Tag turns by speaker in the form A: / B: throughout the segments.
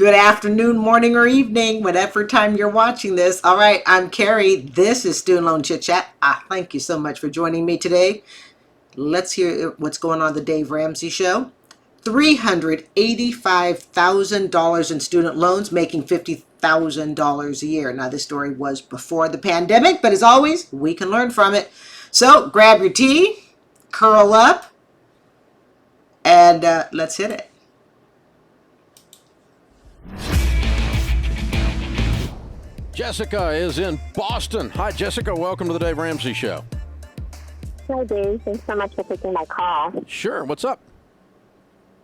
A: Good afternoon, morning, or evening, whatever time you're watching this. All right, I'm Carrie. This is Student Loan Chit-Chat. Thank you so much for joining me today. Let's hear what's going on the Dave Ramsey Show. $385,000 in student loans, making $50,000 a year. Now, this story was before the pandemic, but as always, we can learn from it. So grab your tea, curl up, and let's hit it.
B: Jessica is in Boston. Hi, Jessica. Welcome to the Dave Ramsey Show.
C: Hi, Dave. Thanks so much for taking my call.
B: Sure. What's up?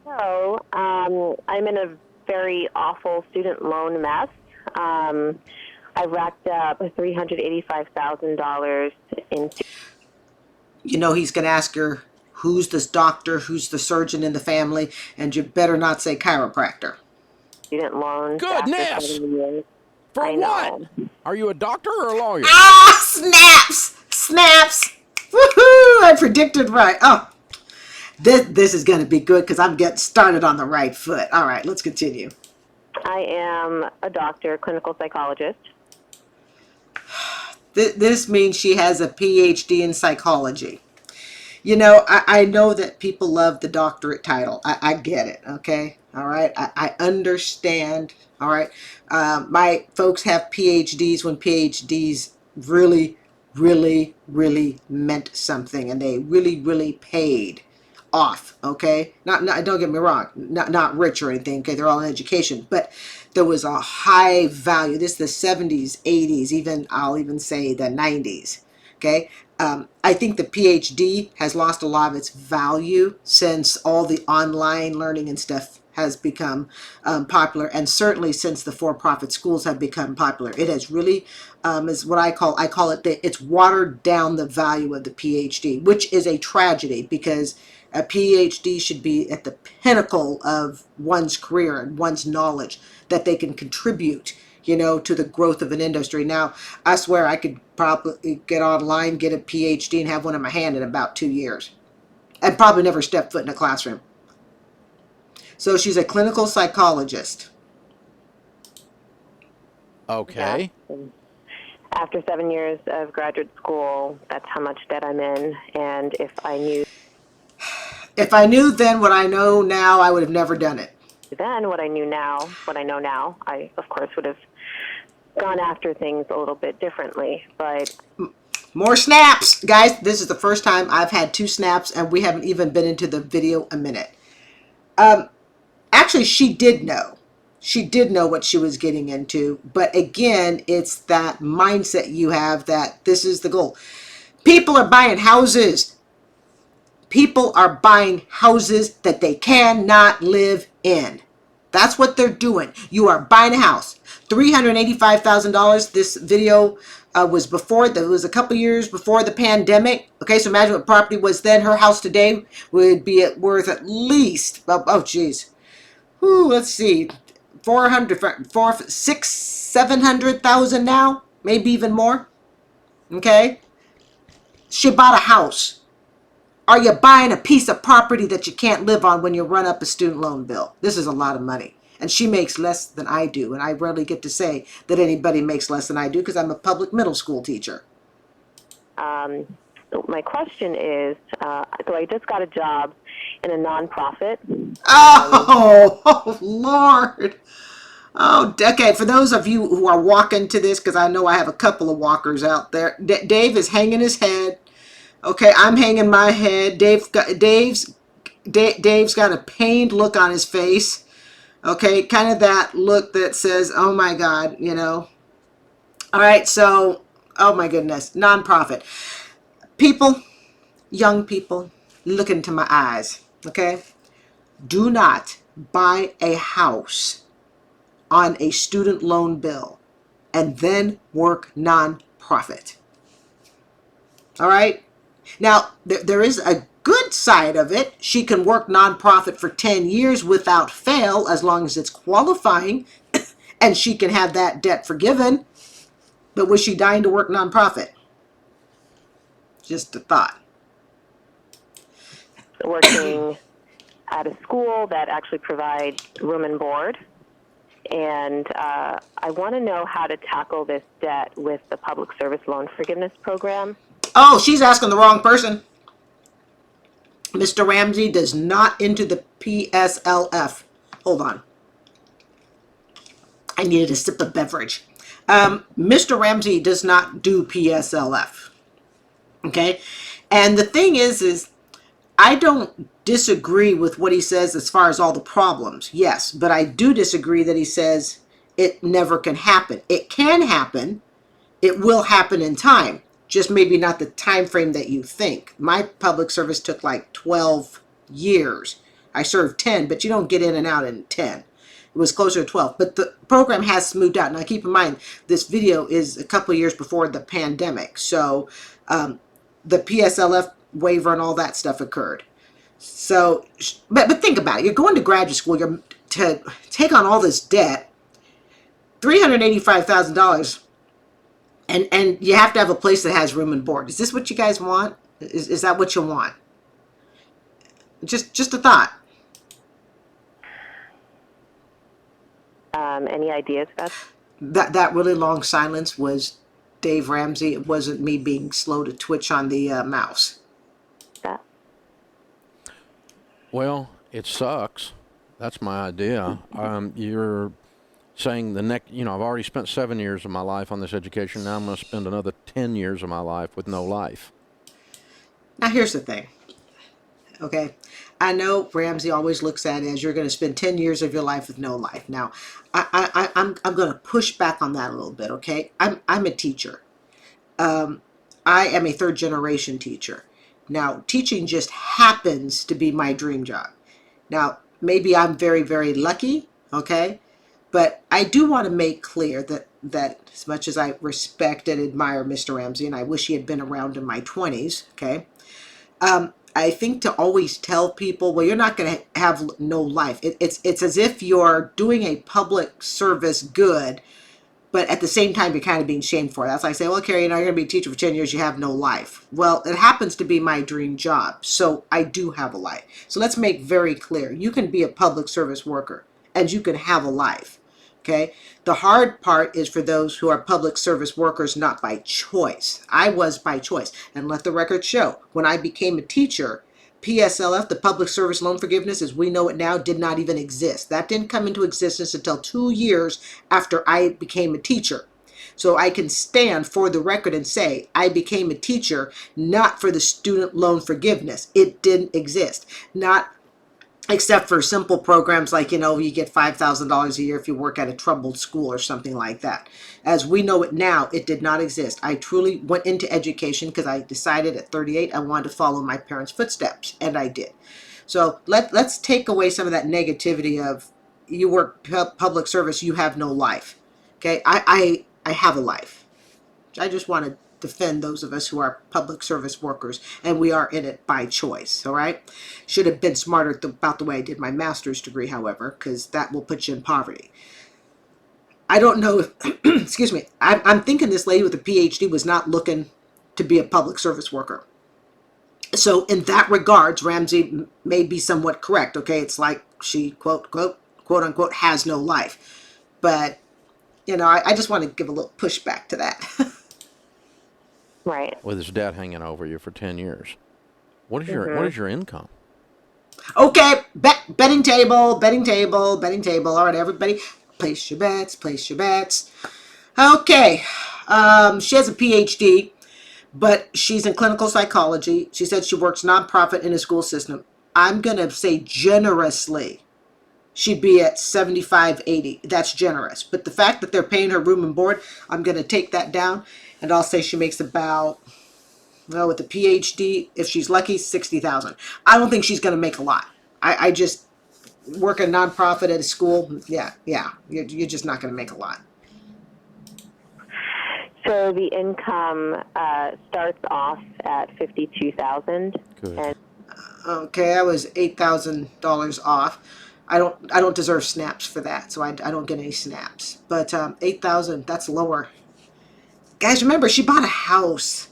C: So, I'm in a very awful student loan mess. I racked up $385,000 in.
A: You know, he's going to ask her, who's this doctor, who's the surgeon in the family, and you better not say chiropractor.
C: Student loans.
B: Goodness! For
C: I
B: what?
C: know.
B: Are you a doctor or a lawyer?
A: Snaps! Snaps! Woohoo! I predicted right. Oh, this is going to be good because I'm getting started on the right foot. All right, let's continue.
C: I am a doctor, clinical psychologist.
A: This means she has a PhD in psychology. You know, I know that people love the doctorate title. I get it, okay? All right? I understand, all right? My folks have PhDs when PhDs really, really, really meant something, and they really, really paid off, okay? Not don't get me wrong, not rich or anything, okay? They're all in education, but there was a high value. This is the 70s, 80s, even I'll even say the 90s, okay? I think the PhD has lost a lot of its value since all the online learning and stuff has become popular, and certainly since the for-profit schools have become popular. It has really is what I call it it's watered down the value of the PhD, which is a tragedy because a PhD should be at the pinnacle of one's career and one's knowledge that they can contribute, you know, to the growth of an industry. Now, I swear I could probably get online, get a PhD, and have one in my hand in about 2 years. And probably never step foot in a classroom. So she's a clinical psychologist.
B: Okay.
C: Yeah. After 7 years of graduate school, that's how much debt I'm in. And if I knew
A: then what I know now, I would have never done it.
C: then what I know now, I, of course, would have gone after things a little bit differently. But
A: more snaps, guys. This is the first time I've had 2 snaps, and we haven't even been into the video a minute. Actually, she did know. She did know what she was getting into. But again, it's that mindset you have that this is the goal. People are buying houses. People are buying houses that they cannot live in. That's what they're doing. You are buying a house. $385,000. This video was before, that was a couple years before the pandemic. Okay, so imagine what property was then. Her house today would be worth at least, oh geez. Let's see, 700,000 now, maybe even more. Okay, she bought a house. Are you buying a piece of property that you can't live on when you run up a student loan bill? This is a lot of money. And she makes less than I do. And I rarely get to say that anybody makes less than I do because I'm a public middle school teacher.
C: My question is, so I just got a job in a nonprofit.
A: Oh, Lord. Oh, okay. For those of you who are walking to this, because I know I have a couple of walkers out there, Dave is hanging his head. Okay, I'm hanging my head. Dave's got a pained look on his face. Okay, kind of that look that says, oh my God, you know. All right, so, oh my goodness, nonprofit. People, young people, look into my eyes, okay? Do not buy a house on a student loan bill and then work nonprofit. All right? Now, there is a good side of it. She can work nonprofit for 10 years without fail as long as it's qualifying and she can have that debt forgiven. But was she dying to work nonprofit? Just a thought.
C: Working at a school that actually provides room and board. and I want to know how to tackle this debt with the public service loan forgiveness program.
A: Oh, she's asking the wrong person. Mr. Ramsey does not enter the PSLF. Hold on. I needed a sip of beverage. Mr. Ramsey does not do PSLF. Okay? And the thing is I don't disagree with what he says as far as all the problems. Yes, but I do disagree that he says it never can happen. It can happen. It will happen in time. Just maybe not the time frame that you think. My public service took like 12 years. I served 10, but you don't get in and out in 10. It was closer to 12. But the program has smoothed out. Now keep in mind, this video is a couple of years before the pandemic. So the PSLF waiver and all that stuff occurred. So, but think about it. You're going to graduate school. You're to take on all this debt, $385,000, and you have to have a place that has room and board. Is this what you guys want? Is that what you want? Just a thought.
C: Any ideas, Beth?
A: That really long silence was Dave Ramsey. It wasn't me being slow to twitch on the mouse.
C: That.
B: Well, it sucks. That's my idea. You're saying the next, I've already spent 7 years of my life on this education. Now I'm going to spend another 10 years of my life with no life.
A: Now here's the thing. Okay, I know Ramsey always looks at it as you're going to spend 10 years of your life with no life. Now, I'm going to push back on that a little bit. Okay, I'm a teacher. I am a third generation teacher. Now, teaching just happens to be my dream job. Now, maybe I'm very, very lucky. Okay, but I do want to make clear that as much as I respect and admire Mr. Ramsey, and I wish he had been around in my 20s. Okay. I think to always tell people, well, you're not going to have no life. It's as if you're doing a public service good, but at the same time, you're kind of being shamed for it. That's like I say, well, Carrie, you're going to be a teacher for 10 years, you have no life. Well, it happens to be my dream job, so I do have a life. So let's make very clear. You can be a public service worker, and you can have a life. Okay. The hard part is for those who are public service workers, not by choice. I was by choice. And let the record show, when I became a teacher, PSLF, the public service loan forgiveness as we know it now, did not even exist. That didn't come into existence until 2 years after I became a teacher. So I can stand for the record and say I became a teacher not for the student loan forgiveness. It didn't exist. Not except for simple programs like, you get $5,000 a year if you work at a troubled school or something like that. As we know it now, it did not exist. I truly went into education because I decided at 38 I wanted to follow my parents' footsteps, and I did. So let's take away some of that negativity of you work public service, you have no life. Okay, I have a life. I just want to defend those of us who are public service workers, and we are in it by choice. All right, should have been smarter about the way I did my master's degree, however, because that will put you in poverty. I don't know if excuse me, I'm thinking this lady with a PhD was not looking to be a public service worker. So in that regards, Ramsey may be somewhat correct. Okay, it's like she quote unquote has no life, but I just want to give a little pushback to that.
C: Right.
B: With his debt hanging over you for 10 years. What is your income?
A: Okay, betting table. All right, everybody, place your bets. Okay, she has a PhD, but she's in clinical psychology. She said she works nonprofit in a school system. I'm going to say generously, she'd be at 75, 80. That's generous. But the fact that they're paying her room and board, I'm going to take that down. And I'll say she makes about, with a PhD, if she's lucky, 60,000. I don't think she's going to make a lot. I just work a nonprofit at a school. Yeah. You're just not going to make a lot.
C: So the income starts off at $52,000.
B: Good.
A: Okay, I was $8,000 off. I don't deserve snaps for that, so I don't get any snaps. But 8,000, that's lower. Guys, remember, she bought a house.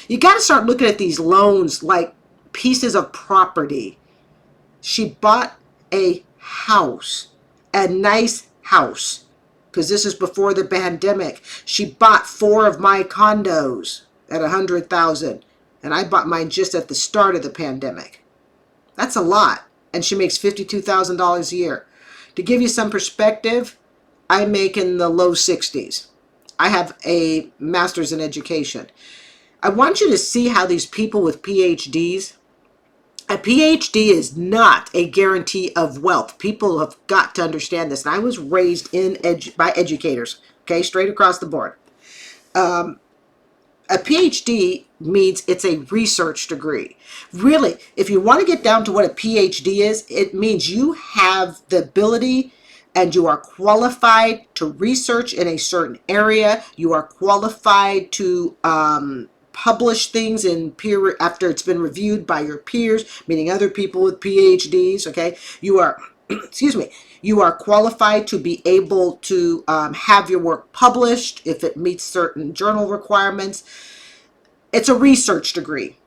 A: You got to start looking at these loans like pieces of property. She bought a house, a nice house, because this is before the pandemic. She bought 4 of my condos at $100,000, and I bought mine just at the start of the pandemic. That's a lot, and she makes $52,000 a year. To give you some perspective, I make in the low 60s. I have a master's in education. I want you to see how these people with PhDs, a PhD is not a guarantee of wealth. People have got to understand this. And I was raised by educators, okay, straight across the board. A PhD means it's a research degree. Really, if you want to get down to what a PhD is, it means you have the ability and you are qualified to research in a certain area. You are qualified to publish things in peer after it's been reviewed by your peers, meaning other people with PhDs. Okay, you are, excuse me, you are qualified to be able to have your work published if it meets certain journal requirements. It's a research degree.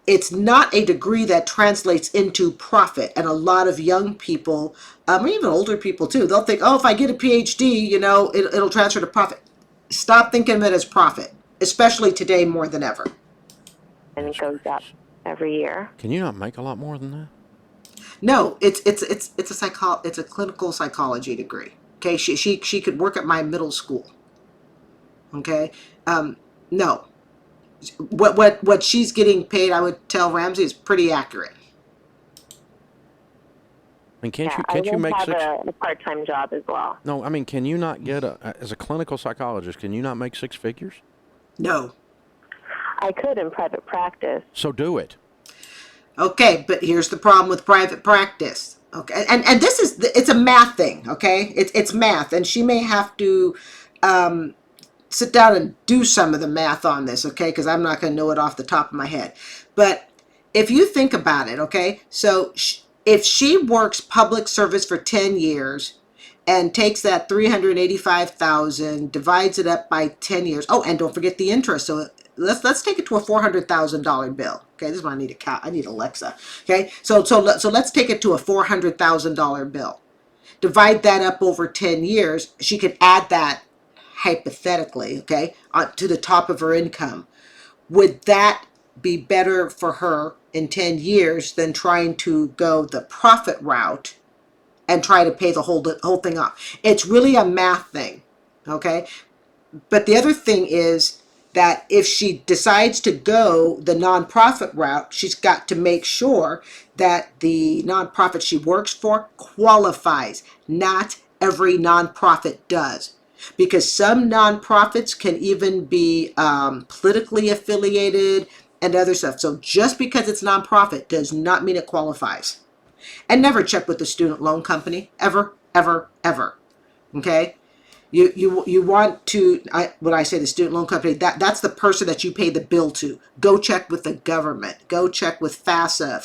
A: It's not a degree that translates into profit. And a lot of young people, even older people too, they'll think, oh, if I get a PhD, it'll transfer to profit. Stop thinking of it as profit, especially today more than ever.
C: And it goes up every year.
B: Can you not make a lot more than that?
A: No, it's a clinical psychology degree. Okay, she could work at my middle school. Okay, no. What she's getting paid, I would tell Ramsey, is pretty accurate.
B: I mean, can't you make
C: have
B: six?
C: a part-time job as well.
B: No, I mean, can you not get as a clinical psychologist? Can you not make 6 figures?
A: No.
C: I could in private practice.
B: So do it.
A: Okay, but here's the problem with private practice. Okay, and this is it's a math thing. Okay, it's math, and she may have to sit down and do some of the math on this, okay? Because I'm not going to know it off the top of my head. But if you think about it, okay? So if she works public service for 10 years and takes that $385,000, divides it up by 10 years. Oh, and don't forget the interest. So let's take it to a $400,000 bill. Okay, this is what I need I need Alexa. Okay, so let's take it to a $400,000 bill. Divide that up over 10 years. She could add that hypothetically, okay, to the top of her income. Would that be better for her in 10 years than trying to go the profit route and try to pay the whole thing off? It's really a math thing, okay? But the other thing is that if she decides to go the nonprofit route, she's got to make sure that the nonprofit she works for qualifies. Not every nonprofit does. Because some nonprofits can even be politically affiliated and other stuff. So just because it's nonprofit does not mean it qualifies. And never check with the student loan company, ever, ever, ever. Okay? You want to, when I say the student loan company, that's the person that you pay the bill to. Go check with the government. Go check with FASA,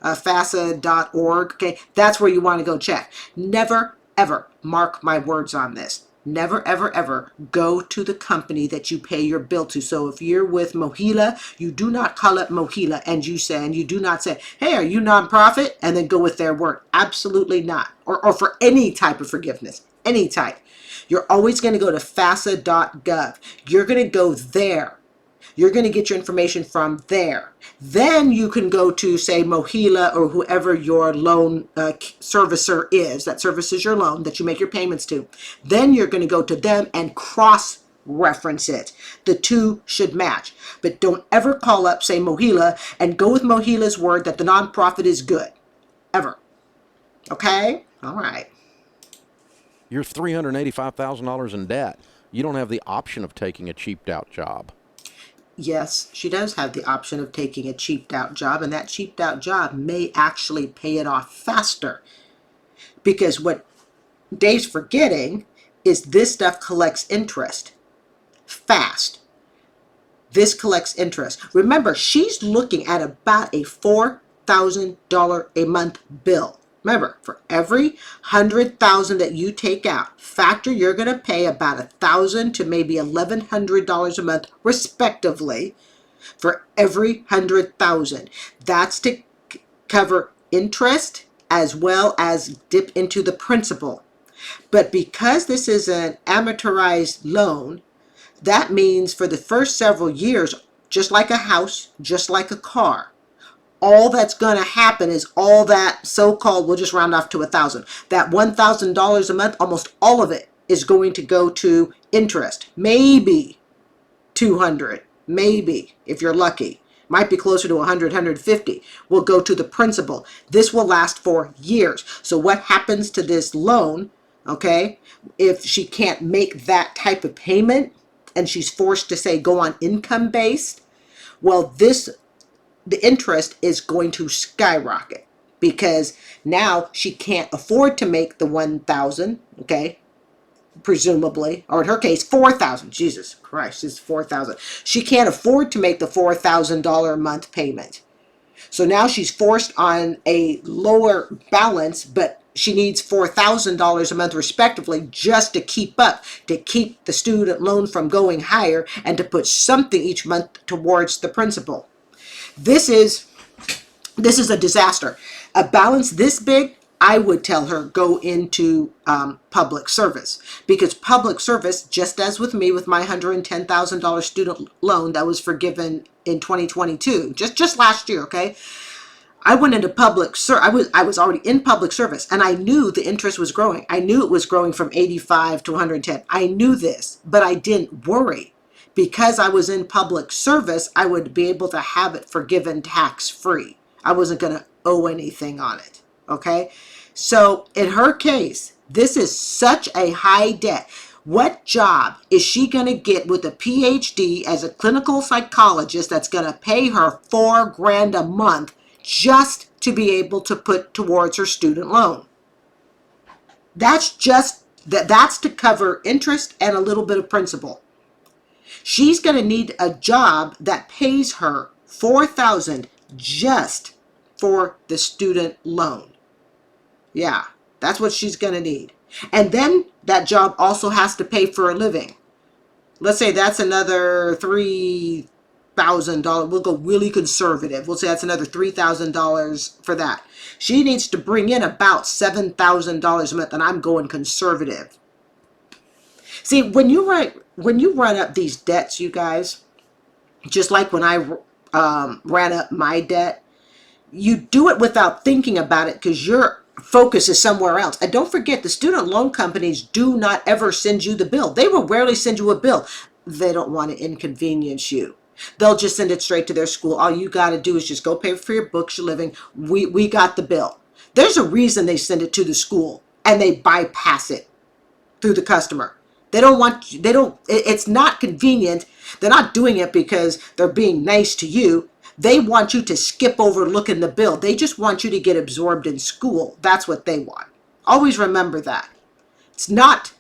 A: FASA.org. Okay? That's where you want to go check. Never, ever, mark my words on this. Never, ever, ever go to the company that you pay your bill to. So if you're with Mohila, you do not call up Mohila and you do not say, hey, are you nonprofit? And then go with their word. Absolutely not. Or for any type of forgiveness, any type. You're always going to go to FASA.gov. You're going to go there. You're going to get your information from there. Then you can go to, say, Mohila or whoever your loan servicer is, that services your loan, that you make your payments to. Then you're going to go to them and cross-reference it. The two should match. But don't ever call up, say, Mohila, and go with Mohila's word that the nonprofit is good. Ever. Okay? All right.
B: You're $385,000 in debt. You don't have the option of taking a cheaped-out job.
A: Yes, she does have the option of taking a cheaped out job, and that cheaped out job may actually pay it off faster. Because what Dave's forgetting is this stuff collects interest fast. This collects interest. Remember, she's looking at about a $4,000 a month bill. Remember, for every $100,000 that you take out, factor you're going to pay about $1,000 to maybe $1,100 a month, respectively, for every $100,000. That's to cover interest as well as dip into the principal. But because this is an amortized loan, that means for the first several years, just like a house, just like a car, all that's going to happen is all that so-called, we'll just round off to 1,000, that $1,000 a month, almost all of it is going to go to interest. Maybe 200, maybe if you're lucky, might be closer to 100, 150 will go to the principal. This will last for years. So what happens to this loan, okay, if she can't make that type of payment and she's forced to say go on income based, well, the interest is going to skyrocket because now she can't afford to make the 1,000, okay, presumably, or in her case, 4,000. Jesus Christ, it's 4,000. She can't afford to make the $4,000 a month payment. So now she's forced on a lower balance, but she needs $4,000 a month respectively just to keep up, to keep the student loan from going higher and to put something each month towards the principal. This is a disaster. A balance this big, I would tell her go into public service, because public service, just as with me with my $110,000 student loan that was forgiven in 2022, just last year, okay? I went into public I was already in public service, and I knew the interest was growing. I knew it was growing from 85 to 110. I knew this, but I didn't worry. Because I was in public service, I would be able to have it forgiven tax-free. I wasn't going to owe anything on it, okay? So in her case, this is such a high debt. What job is she going to get with a PhD as a clinical psychologist that's going to pay her $4,000 a month just to be able to put towards her student loan? That's to cover interest and a little bit of principal. She's going to need a job that pays her $4,000 just for the student loan. Yeah, that's what she's going to need. And then that job also has to pay for a living. Let's say that's another $3,000. We'll go really conservative. We'll say that's another $3,000 for that. She needs to bring in about $7,000 a month, and I'm going conservative. See, when you run up these debts, you guys, just like when I ran up my debt, you do it without thinking about it because your focus is somewhere else. And don't forget, the student loan companies do not ever send you the bill. They will rarely send you a bill. They don't want to inconvenience you. They'll just send it straight to their school. All you got to do is just go pay for your books, your living. We got the bill. There's a reason they send it to the school and they bypass it through the customer. It's not convenient. They're not doing it because they're being nice to you. They want you to skip over looking the bill. They just want you to get absorbed in school. That's what they want. Always remember that.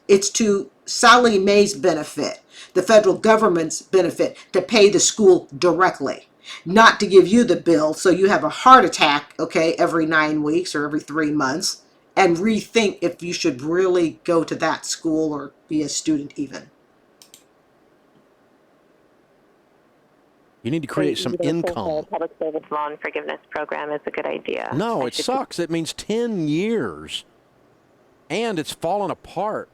A: It's to Sally Mae's benefit, the federal government's benefit, to pay the school directly, not to give you the bill so you have a heart attack, okay, every 9 weeks or every 3 months, and rethink if you should really go to that school or be a student even.
B: You need to create some income.
C: Public service loan forgiveness program is a good idea.
B: No, it sucks. It means 10 years. And it's fallen apart.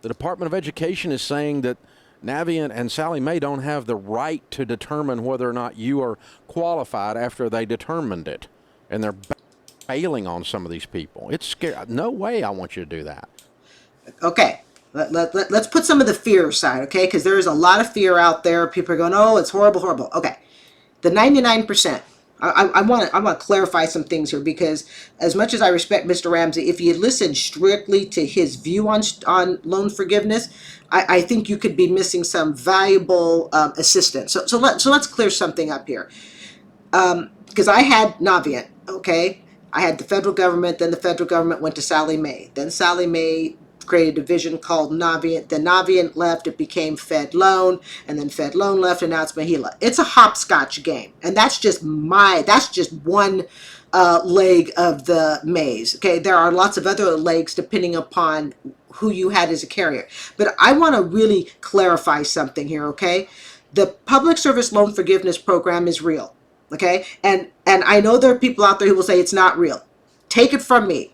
B: The Department of Education is saying that Navient and Sally Mae don't have the right to determine whether or not you are qualified after they determined it. And they're bailing on some of these people. It's scary. No way I want you to do that.
A: Okay. Let's put some of the fear aside, okay? Because there is a lot of fear out there. People are going, oh, it's horrible, horrible. Okay. The 99%. I want to clarify some things here, because as much as I respect Mr. Ramsey, if you listen strictly to his view on loan forgiveness, I think you could be missing some valuable assistance. So let's clear something up here. Because I had Navient, okay? I had the federal government, then the federal government went to Sally Mae. Then Sally Mae created a division called Navient. Then Navient left, it became Fed Loan, and then Fed Loan left, and now it's Mahila. It's a hopscotch game, and that's just one leg of the maze. Okay, there are lots of other legs depending upon who you had as a carrier. But I want to really clarify something here, okay? The Public Service Loan Forgiveness Program is real, okay? And I know there are people out there who will say it's not real. Take it from me,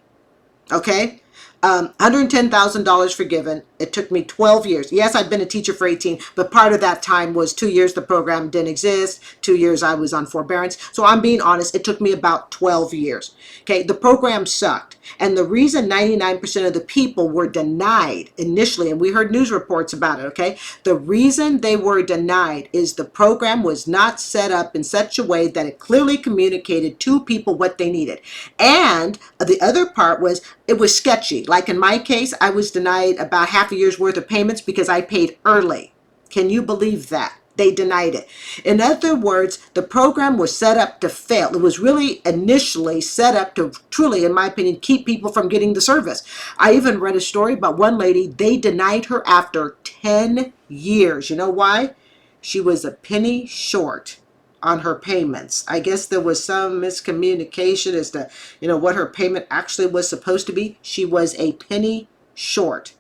A: okay? $110,000 forgiven. It took me 12 years. Yes, I've been a teacher for 18, but part of that time was 2 years the program didn't exist. 2 years I was on forbearance. So I'm being honest, it took me about 12 years. Okay, the program sucked. And the reason 99% of the people were denied initially, and we heard news reports about it, okay? The reason they were denied is the program was not set up in such a way that it clearly communicated to people what they needed. And the other part was it was sketchy. Like in my case, I was denied about half a year's worth of payments because I paid early. Can you believe that? They denied it. In other words, the program was set up to fail. It was really initially set up to truly, in my opinion, keep people from getting the service. I even read a story about one lady, they denied her after 10 years. You know why? She was a penny short on her payments. I guess there was some miscommunication as to, what her payment actually was supposed to be. She was a penny short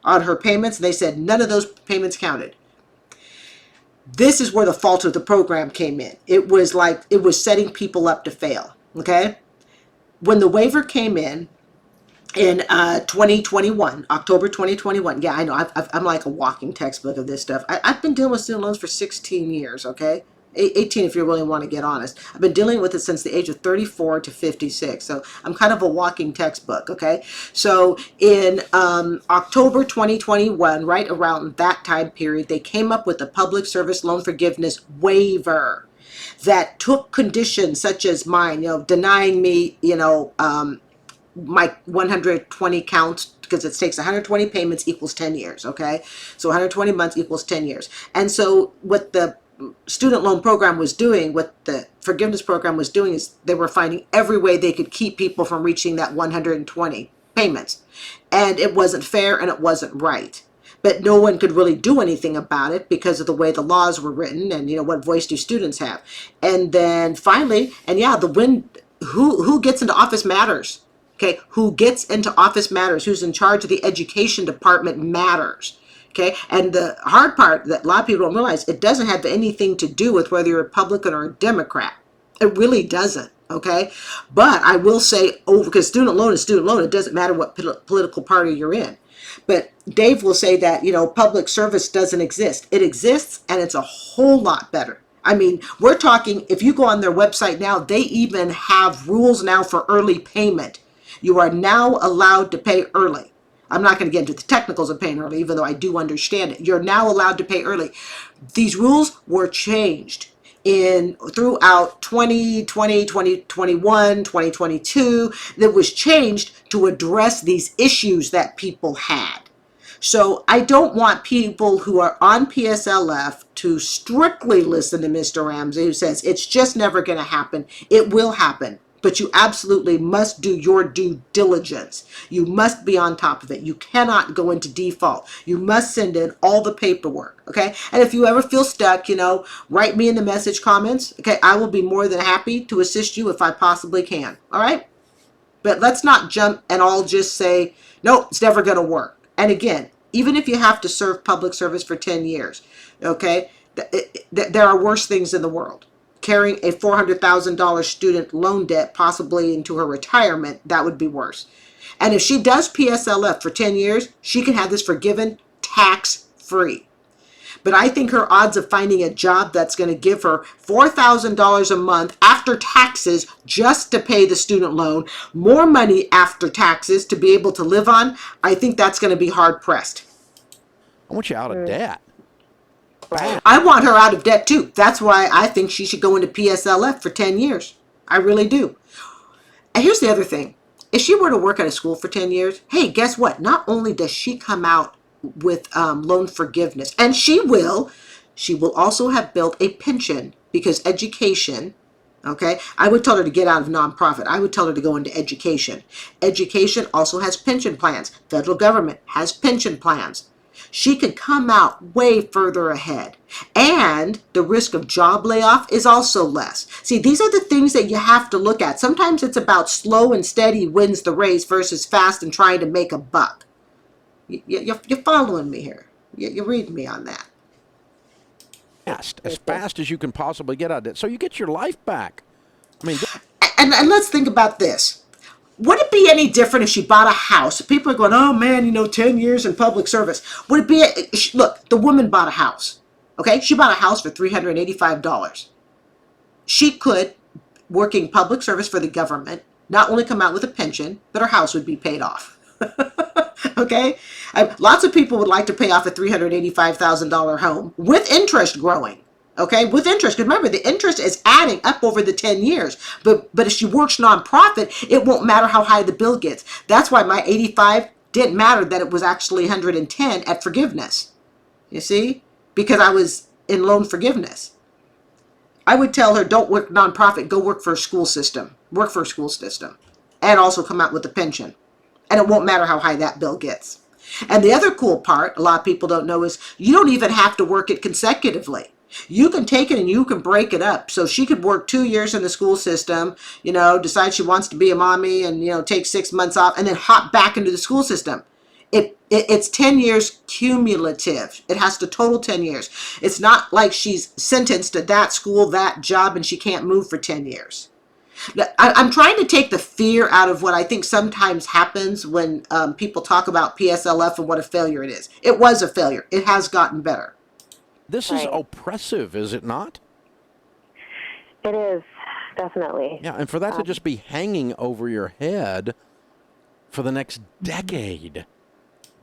A: on her payments. They said none of those payments counted. This is where the fault of the program came in. It was setting people up to fail. Okay? When the waiver came in 2021, October 2021, yeah, I know, I'm like a walking textbook of this stuff. I've been dealing with student loans for 16 years, okay? 18 if you really want to get honest. I've been dealing with it since the age of 34 to 56. So I'm kind of a walking textbook, okay? So in October 2021, right around that time period, they came up with a public service loan forgiveness waiver that took conditions such as mine, denying me, my 120 counts, because it takes 120 payments equals 10 years, okay? So 120 months equals 10 years. And so what the student loan program was doing, what the forgiveness program was doing, is they were finding every way they could keep people from reaching that 120 payments. And it wasn't fair and it wasn't right. But no one could really do anything about it because of the way the laws were written and, what voice do students have. And then finally, and yeah, who gets into office matters. Okay, who gets into office matters. Who's in charge of the education department matters. Okay, and the hard part that a lot of people don't realize, it doesn't have anything to do with whether you're a Republican or a Democrat. It really doesn't. Okay, but I will say, because student loan is student loan, it doesn't matter what political party you're in. But Dave will say that, public service doesn't exist. It exists, and it's a whole lot better. I mean, we're talking, if you go on their website now, they even have rules now for early payment. You are now allowed to pay early. I'm not going to get into the technicals of paying early, even though I do understand it. You're now allowed to pay early. These rules were changed throughout 2020, 2021, 2022. That was changed to address these issues that people had. So I don't want people who are on PSLF to strictly listen to Mr. Ramsey, who says it's just never going to happen. It will happen. But you absolutely must do your due diligence. You must be on top of it. You cannot go into default. You must send in all the paperwork, okay? And if you ever feel stuck, write me in the message comments, okay? I will be more than happy to assist you if I possibly can, all right? But let's not jump and all just say, no, it's never going to work. And again, even if you have to serve public service for 10 years, okay, there are worse things in the world. Carrying a $400,000 student loan debt possibly into her retirement, that would be worse. And if she does PSLF for 10 years, she can have this forgiven tax-free. But I think her odds of finding a job that's going to give her $4,000 a month after taxes just to pay the student loan, more money after taxes to be able to live on, I think that's going to be hard-pressed.
B: I want you out of debt.
A: I want her out of debt too. That's why I think she should go into PSLF for 10 years. I really do. And here's the other thing. If she were to work at a school for 10 years, hey, guess what? Not only does she come out with loan forgiveness, and she will also have built a pension, because education, okay, I would tell her to get out of nonprofit. I would tell her to go into education. Education also has pension plans. Federal government has pension plans. She can come out way further ahead. And the risk of job layoff is also less. See, these are the things that you have to look at. Sometimes it's about slow and steady wins the race versus fast and trying to make a buck. You're following me here. You're reading me on that.
B: As fast as you can possibly get out of it. So you get your life back. I mean,
A: and let's think about this. Would it be any different if she bought a house? People are going, oh man, 10 years in public service. Would it be, look, the woman bought a house. Okay, she bought a house for $385. She could, working public service for the government, not only come out with a pension, but her house would be paid off. Okay? Lots of people would like to pay off a $385,000 home with interest growing. Okay, with interest. Because remember, the interest is adding up over the 10 years. But if she works nonprofit, it won't matter how high the bill gets. That's why my 85 didn't matter that it was actually 110 at forgiveness. You see? Because I was in loan forgiveness. I would tell her, don't work nonprofit, go work for a school system. Work for a school system. And also come out with a pension. And it won't matter how high that bill gets. And the other cool part, a lot of people don't know, is you don't even have to work it consecutively. You can take it and you can break it up. So she could work 2 years in the school system, decide she wants to be a mommy and, take 6 months off and then hop back into the school system. It's 10 years cumulative. It has to total 10 years. It's not like she's sentenced to that school, that job, and she can't move for 10 years. I'm trying to take the fear out of what I think sometimes happens when people talk about PSLF and what a failure it is. It was a failure. It has gotten better.
B: This is oppressive, is it not?
C: It is, definitely.
B: Yeah, and for that to just be hanging over your head for the next decade,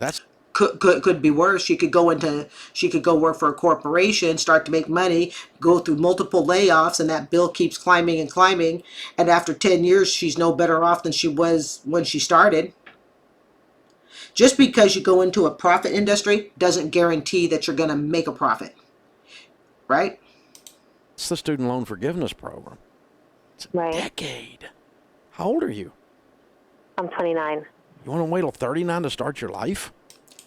B: that's...
A: Could be worse. She could go work for a corporation, start to make money, go through multiple layoffs, and that bill keeps climbing and climbing. And after 10 years, she's no better off than she was when she started. Just because you go into a profit industry doesn't guarantee that you're going to make a profit. Right?
B: It's the student loan forgiveness program. It's a
C: Right.
B: decade. How old are you?
C: I'm 29.
B: You want to wait till 39 to start your life?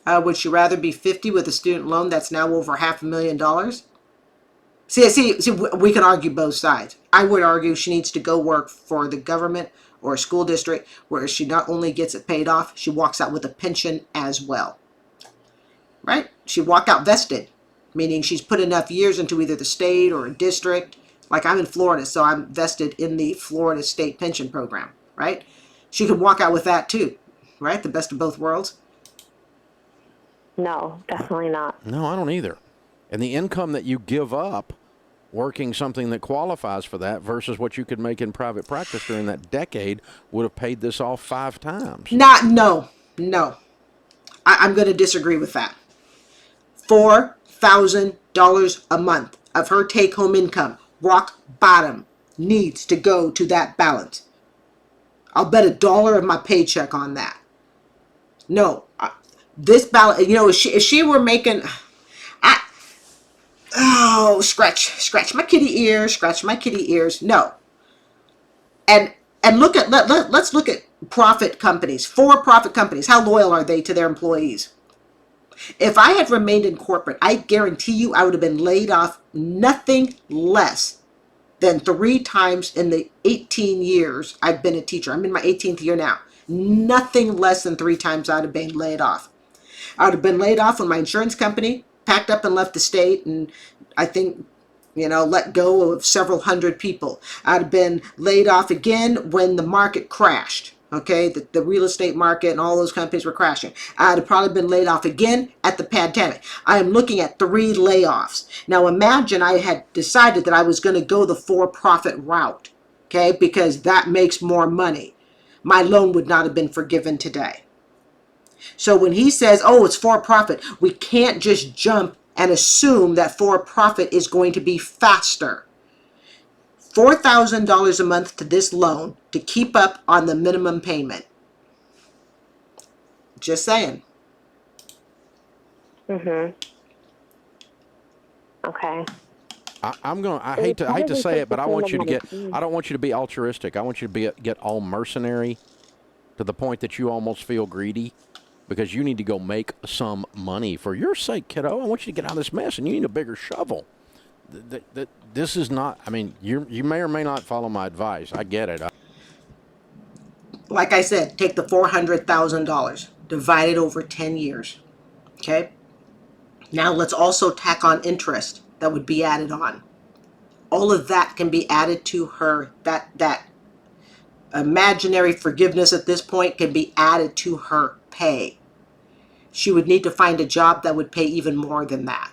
A: Would she rather be 50 with a student loan that's now over $500,000? See, we can argue both sides. I would argue she needs to go work for the government or a school district where she not only gets it paid off, she walks out with a pension as well. Right? She walk out vested, meaning she's put enough years into either the state or a district. Like I'm in Florida, so I'm vested in the Florida State Pension Program, right? She could walk out with that too, right? The best of both worlds.
C: No, definitely not.
B: No, I don't either. And the income that you give up working something that qualifies for that versus what you could make in private practice during that decade would have paid this off 5 times.
A: No. I'm going to disagree with that. $4,000 a month of her take-home income, rock bottom, needs to go to that balance. I'll bet $1 of my paycheck on that. No, this balance, if she were making, scratch my kitty ears. No. And let's look at profit companies, for-profit companies. How loyal are they to their employees? If I had remained in corporate, I guarantee you I would have been laid off nothing less than 3 times in the 18 years I've been a teacher. I'm in my 18th year now. Nothing less than 3 times I'd have been laid off. I would have been laid off when my insurance company packed up and left the state, and I think, let go of several hundred people. I'd have been laid off again when the market crashed. Okay, the real estate market and all those companies were crashing. I'd have probably been laid off again at the pandemic. I am looking at 3 layoffs. Now imagine I had decided that I was going to go the for-profit route, okay, because that makes more money. My loan would not have been forgiven today. So when he says, oh, it's for-profit, we can't just jump and assume that for-profit is going to be faster. $4,000 a month to this loan to keep up on the minimum payment. Just saying.
C: Okay.
B: I hate to say it, but I want you to I don't want you to be altruistic. I want you to get all mercenary to the point that you almost feel greedy because you need to go make some money. For your sake, kiddo, I want you to get out of this mess, and you need a bigger shovel. This is not, you may or may not follow my advice. I get it.
A: Like I said, take the $400,000, divide it over 10 years. Okay? Now let's also tack on interest that would be added on. All of that can be added to her, that imaginary forgiveness at this point can be added to her pay. She would need to find a job that would pay even more than that.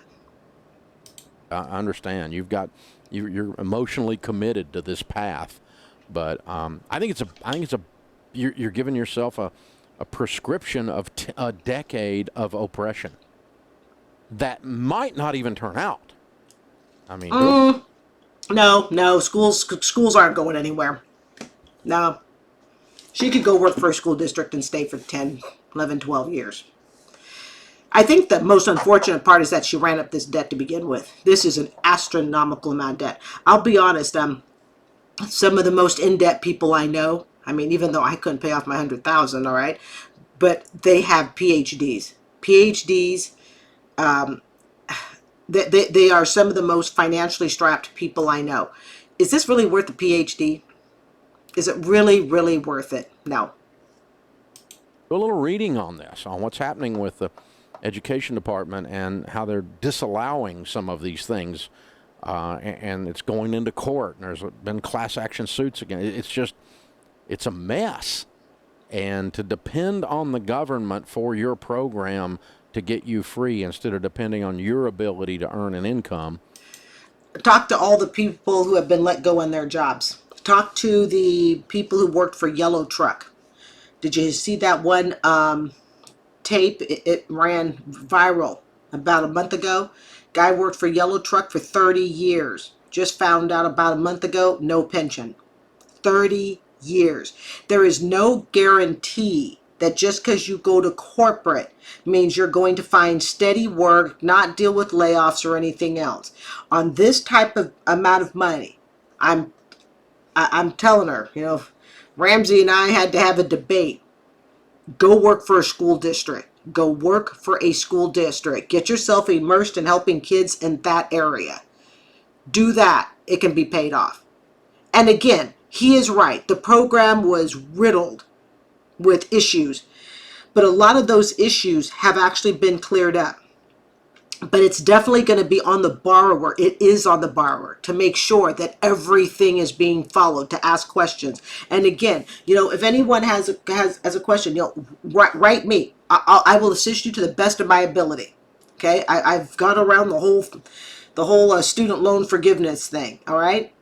B: I understand. You're emotionally committed to this path, but I think it's a you're giving yourself a prescription of a decade of oppression that might not even turn out. I mean,
A: No, schools aren't going anywhere. No. She could go work for a school district and stay for 10, 11, 12 years. I think the most unfortunate part is that she ran up this debt to begin with. This is an astronomical amount of debt. I'll be honest, some of the most in-debt people I know, I mean, even though I couldn't pay off my 100,000, all right, but they have PhDs. PhDs, they are some of the most financially strapped people I know. Is this really worth a PhD? Is it really, really worth it? No.
B: do a little reading on this, on what's happening with the education department and how they're disallowing some of these things, and it's going into court, and there's been class action suits again. It's a mess. And to depend on the government for your program to get you free instead of depending on your ability to earn an income.
A: Talk to all the people who have been let go on their jobs. Talk to the people who worked for Yellow Truck. Did you see that one tape? It ran viral about a month ago. Guy worked for Yellow Truck for 30 years. Just found out about a month ago, no pension. 30 years. There is no guarantee that just because you go to corporate means you're going to find steady work, not deal with layoffs or anything else. On this type of amount of money, I'm telling her, Ramsey and I had to have a debate. Go work for a school district. Go work for a school district. Get yourself immersed in helping kids in that area. Do that. It can be paid off. And again, he is right. The program was riddled with issues, but a lot of those issues have actually been cleared up. But it's definitely going to be on the borrower. It is on the borrower to make sure that everything is being followed, to ask questions. And again, if anyone has a question, write me. I will assist you to the best of my ability. Okay, I've gone around the whole student loan forgiveness thing. All right.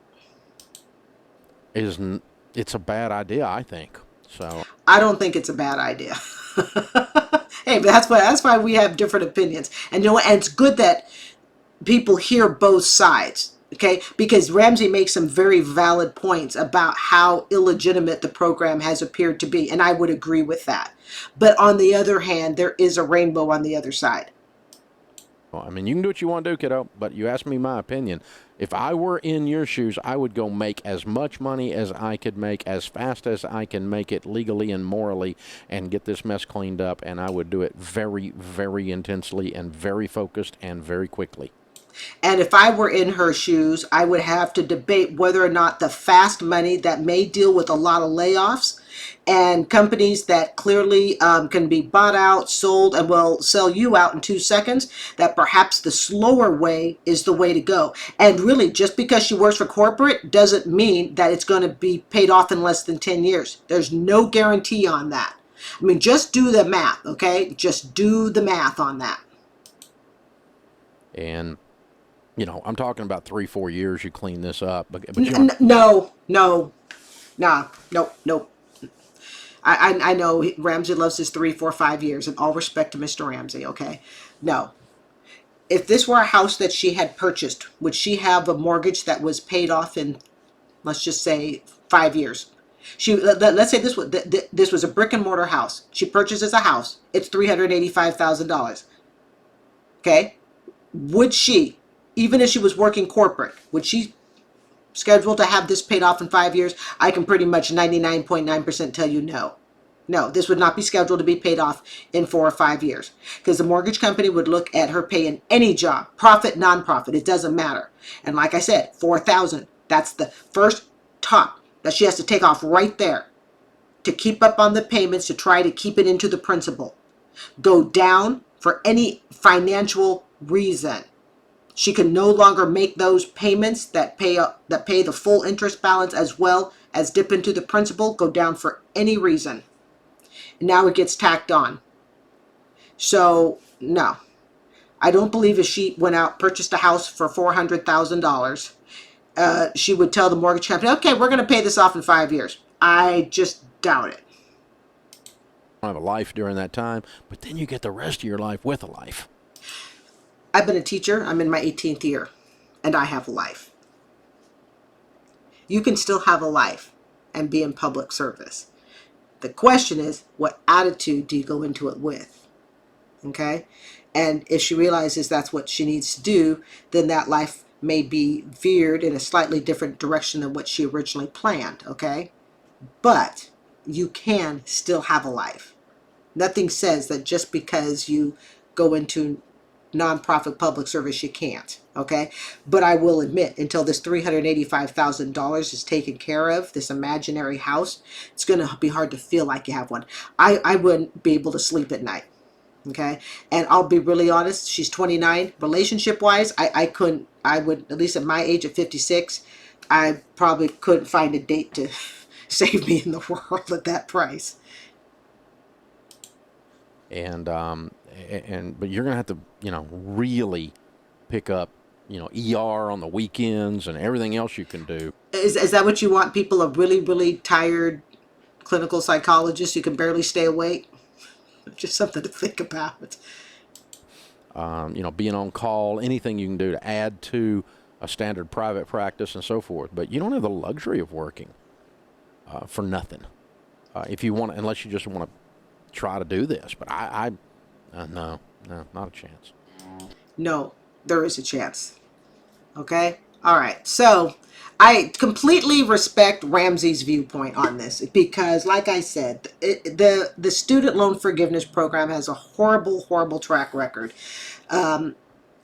B: It's a bad idea, I think. So
A: I don't think it's a bad idea. Hey, but that's why we have different opinions. And and it's good that people hear both sides, okay? Because Ramsey makes some very valid points about how illegitimate the program has appeared to be, and I would agree with that. But on the other hand, there is a rainbow on the other side.
B: well, I mean, you can do what you want to do, kiddo, but you asked me my opinion. If I were in your shoes, I would go make as much money as I could make, as fast as I can make it legally and morally, and get this mess cleaned up, and I would do it very, very intensely and very focused and very quickly.
A: And if I were in her shoes, I would have to debate whether or not the fast money that may deal with a lot of layoffs and companies that clearly can be bought out, sold, and will sell you out in 2 seconds, that perhaps the slower way is the way to go. And really, just because she works for corporate doesn't mean that it's going to be paid off in less than 10 years. There's no guarantee on that. I mean, just do the math, okay? Just do the math on that.
B: And I'm talking about 3-4 years. You clean this up, but
A: No. I know Ramsey loves his 3, 4, 5 years, and all respect to Mr. Ramsey, okay? No. If this were a house that she had purchased, would she have a mortgage that was paid off in, let's just say, 5 years? Let's say this was a brick and mortar house. She purchases a house. It's $385,000. Okay? Would she, even if she was working corporate, would she schedule to have this paid off in 5 years? I can pretty much 99.9% tell you no. No, this would not be scheduled to be paid off in 4 or 5 years, because the mortgage company would look at her pay in any job, profit, non-profit, it doesn't matter. And like I said, $4,000, that's the first top that she has to take off right there to keep up on the payments, to try to keep it into the principal. Go down for any financial reason. She can no longer make those payments that pay the full interest balance as well. as dip into the principal, go down for any reason. Now it gets tacked on. So no, I don't believe if she went out, purchased a house for $400,000, she would tell the mortgage company, okay, we're going to pay this off in 5 years. I just doubt it.
B: Have a life during that time, but then you get the rest of your life with a life.
A: I've been a teacher. I'm in my 18th year, and I have a life. You can still have a life and be in public service. The question is, what attitude do you go into it with? Okay? And if she realizes that's what she needs to do, then that life may be veered in a slightly different direction than what she originally planned. Okay? But you can still have a life. Nothing says that just because you go into nonprofit public service, you can't. Okay? But I will admit, until this $385,000 is taken care of, this imaginary house, it's going to be hard to feel like you have one. I wouldn't be able to sleep at night. Okay? And I'll be really honest, she's 29. Relationship wise, I couldn't, I would, at least at my age of 56, I probably couldn't find a date to save me in the world at that price.
B: And but you're gonna have to, really pick up, ER on the weekends and everything else you can do.
A: Is that what you want? People, a really, really tired clinical psychologist who can barely stay awake? Just something to think about.
B: Being on call, anything you can do to add to a standard private practice and so forth. But you don't have the luxury of working for nothing. If you want, unless you just want to try to do this. But no, not a chance.
A: No, there is a chance. Okay? All right. So I completely respect Ramsey's viewpoint on this because, like I said, the student loan forgiveness program has a horrible, horrible track record. And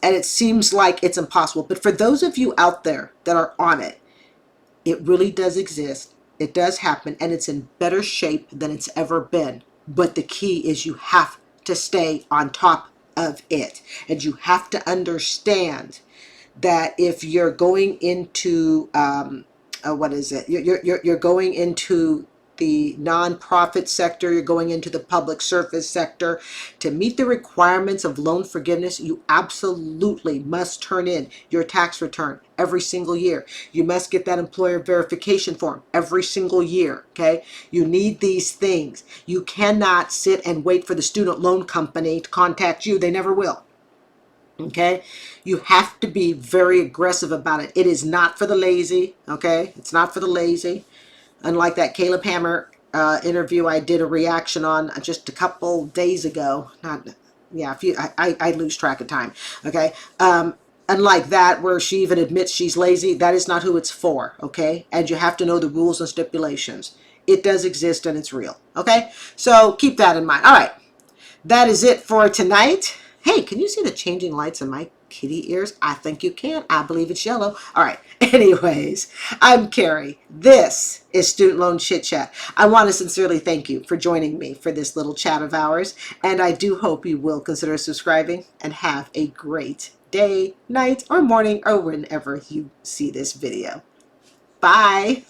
A: it seems like it's impossible. But for those of you out there that are on it, it really does exist. It does happen, and it's in better shape than it's ever been. But the key is you have to stay on top of it. And you have to understand that if you're going into, what is it? You're going into the nonprofit sector, you're going into the public service sector. To meet the requirements of loan forgiveness, you absolutely must turn in your tax return every single year. You must get that employer verification form every single year, okay? You need these things. You cannot sit and wait for the student loan company to contact you. They never will. Okay, you have to be very aggressive about it. It is not for the lazy. Okay, it's not for the lazy. Unlike that Caleb Hammer interview I did a reaction on just a couple days ago. Not, yeah, I lose track of time. Okay, unlike that where she even admits she's lazy, that is not who it's for. Okay, and you have to know the rules and stipulations. It does exist and it's real. Okay, so keep that in mind. All right, that is it for tonight. Hey, can you see the changing lights in my kitty ears? I think you can. I believe it's yellow. All right. Anyways, I'm Carrie. This is Student Loan Chit-Chat. I want to sincerely thank you for joining me for this little chat of ours. And I do hope you will consider subscribing and have a great day, night, or morning, or whenever you see this video. Bye.